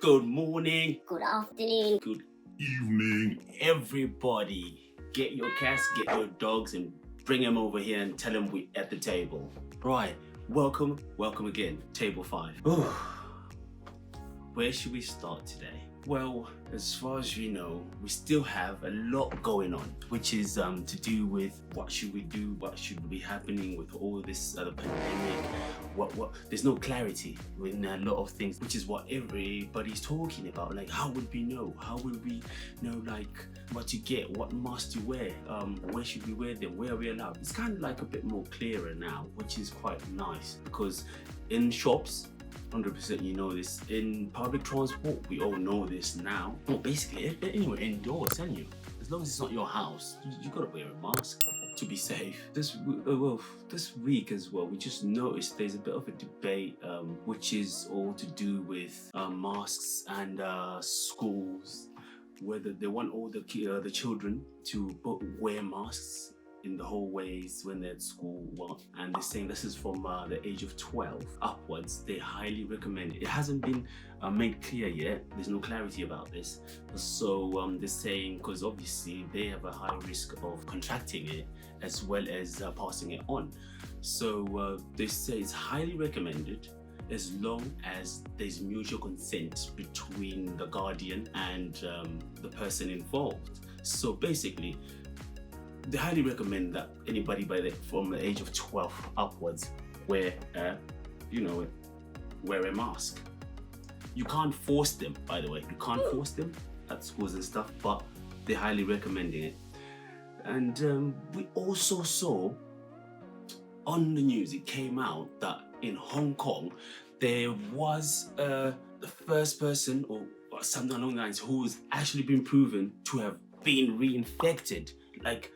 Good morning, Good afternoon. good Evening. everybody. Get your cats, get your dogs, and bring them over here and tell them we're at the table. Right, welcome again, table 5. Where should we start today? Well, as far as you know, we still have a lot going on, which is to do with what should we do, what should be happening with all this pandemic. What there's no clarity in a lot of things, which is what everybody's talking about. Like, how would we know? How will we know, like, what to get, what mask to wear, where should we wear them, where are we allowed? It's kind of like a bit more clearer now, which is quite nice, because in shops, 100% you know this. In public transport, we all know this now. Well, basically, anywhere indoors, tell you. As long as it's not your house, you gotta wear a mask to be safe. This week as well, we just noticed there's a bit of a debate, which is all to do with masks and schools, whether they want all the children to wear masks in the hallways when they're at school. And they're saying this is from the age of 12 upwards. They highly recommend it. It hasn't been made clear yet. There's no clarity about this. So they're saying, because obviously they have a high risk of contracting it as well as passing it on. So they say it's highly recommended as long as there's mutual consent between the guardian and the person involved. So basically, they highly recommend that anybody from the age of 12 upwards wear a mask. You can't force them, by the way. You can't force them at schools and stuff, but they're highly recommending it. And we also saw on the news, it came out that in Hong Kong, there was the first person or something along the lines who's actually been proven to have been reinfected. Like,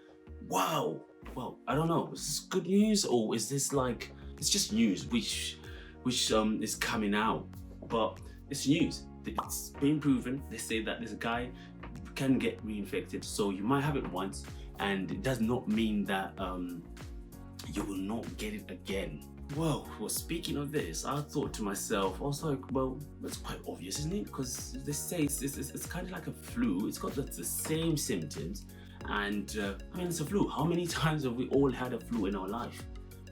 wow. Well, I don't know. Is this good news, or is this like, it's just news which is coming out? But it's news. It's been proven. They say that this guy can get reinfected, so you might have it once, and it does not mean that you will not get it again. Well, speaking of this, I thought to myself, I was like, well, that's quite obvious, isn't it? Because they say it's kind of like a flu. It's got the same symptoms. And I mean, it's a flu. How many times have we all had a flu in our life?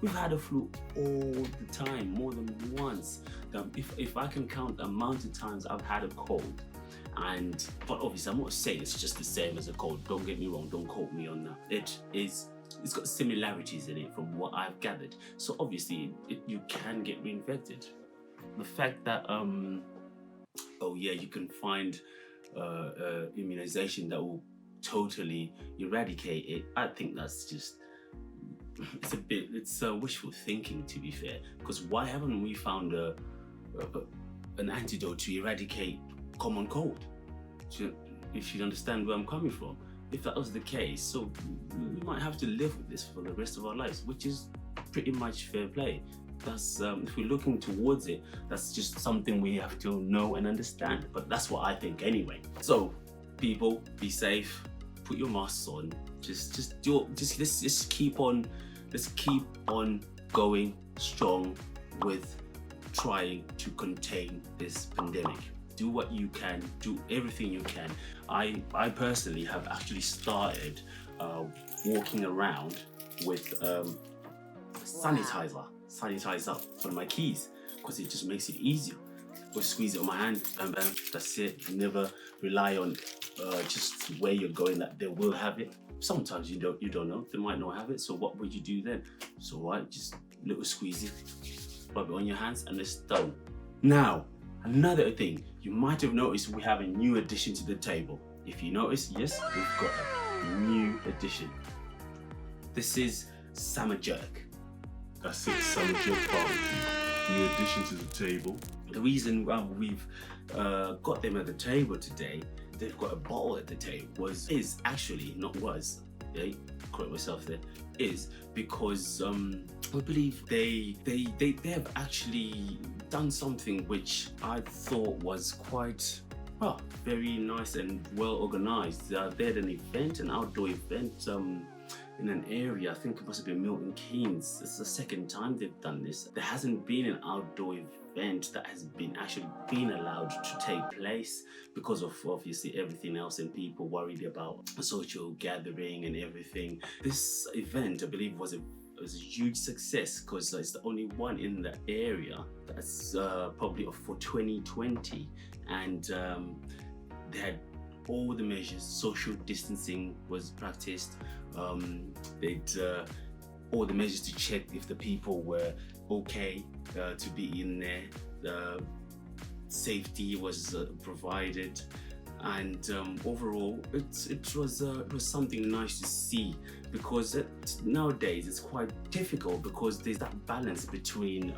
We've had a flu all the time, more than once. If I can count the amount of times I've had a cold, but obviously I'm not saying it's just the same as a cold. Don't get me wrong. Don't quote me on that. It's got similarities in it from what I've gathered. So obviously you can get reinfected. The fact that you can find immunization that will totally eradicate it, I think that's just, it's wishful thinking, to be fair. Because why haven't we found an antidote to eradicate common cold? If you understand where I'm coming from. If that was the case, so we might have to live with this for the rest of our lives, which is pretty much fair play. That's if we're looking towards it, that's just something we have to know and understand. But that's what I think anyway. So people, be safe. Put your masks on. Let's keep on going strong with trying to contain this pandemic. Do what you can, do everything you can. I personally have actually started walking around with sanitizer on my keys, because it just makes it easier. Just squeeze it on my hand, and bam, that's it. Never rely on just where you're going that they will have it. Sometimes you don't know, they might not have it. So what would you do then? So what? Just little squeezy, rub it on your hands, and it's done. Now, another thing, you might have noticed we have a new addition to the table. If you notice, yes, we've got a new addition. This is Summer Jerk. That's it, Summer Jerk barbecue. New addition to the table. The reason why we've got them at the table today, they've got a bottle at the table, is because we believe they have actually done something which I thought was quite very nice and well organized. They had an outdoor event in an area, I think it must have been Milton Keynes. It's the second time they've done this. There hasn't been an outdoor event that has been actually been allowed to take place because of obviously everything else and people worried about a social gathering and everything. This event, I believe, was a huge success because it's the only one in the area that's probably for 2020, and they had all the measures. Social distancing was practiced. They'd all the measures to check if the people were okay to be in there. Safety was provided, and overall it was something nice to see, because nowadays it's quite difficult because there's that balance between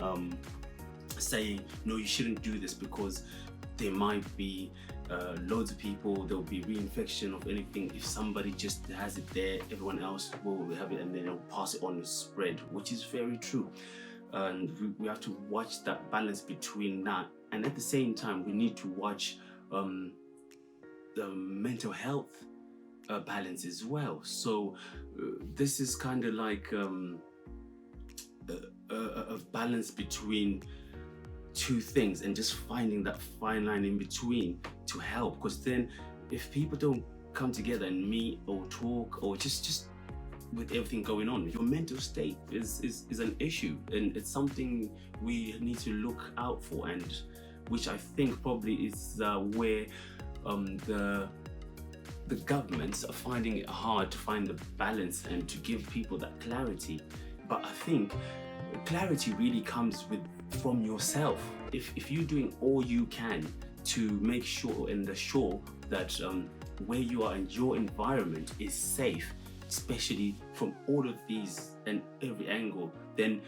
saying no, you shouldn't do this because there might be loads of people, there'll be reinfection of anything. If somebody just has it there, everyone else will have it and then they'll pass it on and spread, which is very true. And we have to watch that balance between that, and at the same time we need to watch the mental health balance as well. So this is kind of like a balance between two things, and just finding that fine line in between to help. Because then if people don't come together and meet or talk, or just with everything going on, your mental state is an issue, and it's something we need to look out for, and which I think probably is where the governments are finding it hard to find the balance and to give people that clarity. But I think clarity really comes from yourself. If you're doing all you can to make sure and assure that where you are and your environment is safe, especially from all of these and every angle, then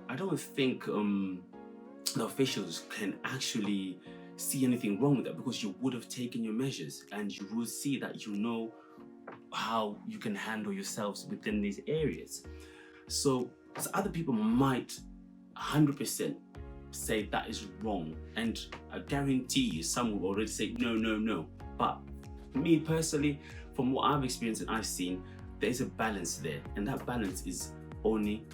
I don't think the officials can actually see anything wrong with that, because you would have taken your measures and you will see that you know how you can handle yourselves within these areas. So other people might 100% say that is wrong, and I guarantee you some will already say no. But me personally, from what I've experienced and I've seen, there is a balance there, and that balance is only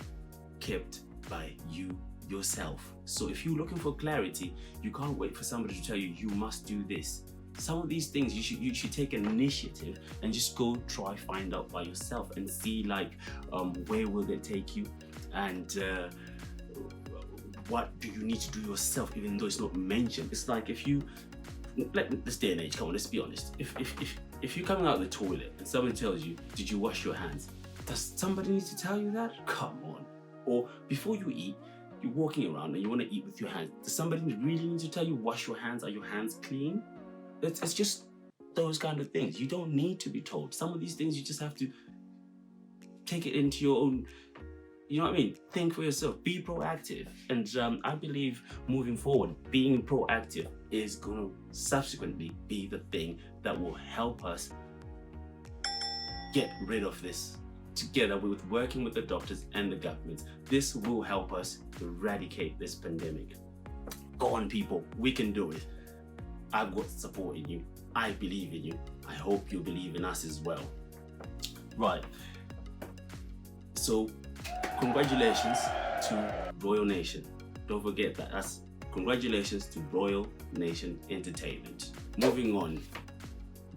kept by you yourself. So if you're looking for clarity, you can't wait for somebody to tell you you must do this. Some of these things you should take an initiative and just go try find out by yourself and see like where will they take you, and what do you need to do yourself, even though it's not mentioned. It's like if you, like this day and age, come on, let's be honest, if you're coming out of the toilet and someone tells you, did you wash your hands, does somebody need to tell you that? Come on. Or before you eat, you're walking around and you want to eat with your hands, does somebody really need to tell you, wash your hands, are your hands clean? It's just those kind of things. You don't need to be told. Some of these things you just have to take it into your own, you know what I mean? Think for yourself, be proactive. And I believe moving forward, being proactive is going to subsequently be the thing that will help us get rid of this. Together with working with the doctors and the government, this will help us eradicate this pandemic. Go on, people, we can do it. I've got support in you. I believe in you. I hope you believe in us as well. Right. So, congratulations to Royal Nation. Don't forget that. That's congratulations to Royal Nation Entertainment. Moving on.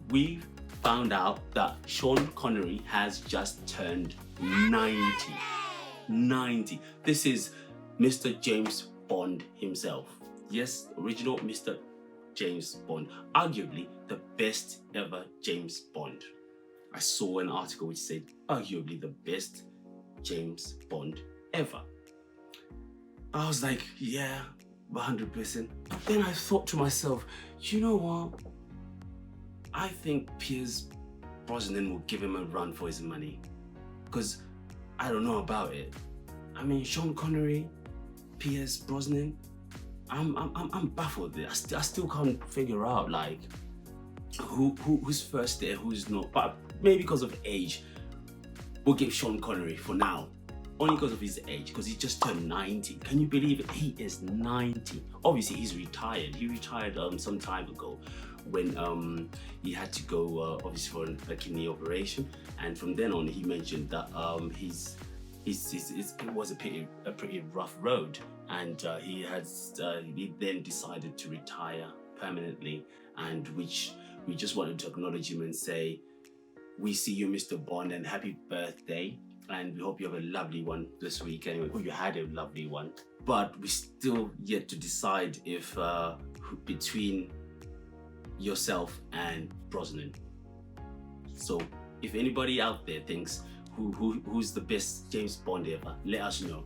We found out that Sean Connery has just turned 90. 90. This is Mr. James Bond himself. Yes, original Mr. James Bond, arguably the best ever James Bond. I saw an article which said arguably the best James Bond ever. I was like, yeah, 100%. But then I thought to myself, you know what? I think Pierce Brosnan will give him a run for his money. Because I don't know about it. I mean, Sean Connery, Pierce Brosnan, I'm baffled there. I still can't figure out like who's first there, who's not. But maybe because of age, we'll give Sean Connery for now. only because of his age, because he just turned 90. Can you believe it? He is 90. Obviously, he's retired. He retired some time ago when he had to go obviously for a kidney operation, and from then on he mentioned that it was a pretty rough road, and he then decided to retire permanently, and which we just wanted to acknowledge him and say, we see you, Mr. Bond, and happy birthday, and we hope you have a lovely one this week anyway, or you had a lovely one. But we still yet to decide if between yourself and Brosnan. So if anybody out there thinks who's the best James Bond ever, let us know.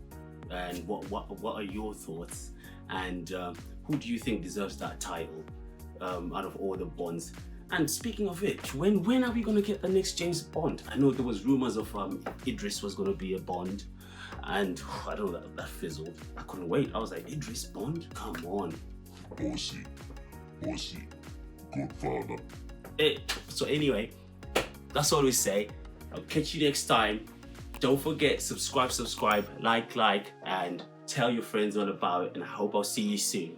And what are your thoughts? And who do you think deserves that title out of all the Bonds? And speaking of which, when are we going to get the next James Bond? I know there was rumors of Idris was going to be a Bond, and I don't know, that fizzled. I couldn't wait. I was like, Idris Bond? Come on. Bossy, Godfather. So anyway, that's all we say. I'll catch you next time. Don't forget, subscribe, like, and tell your friends all about it. And I hope I'll see you soon.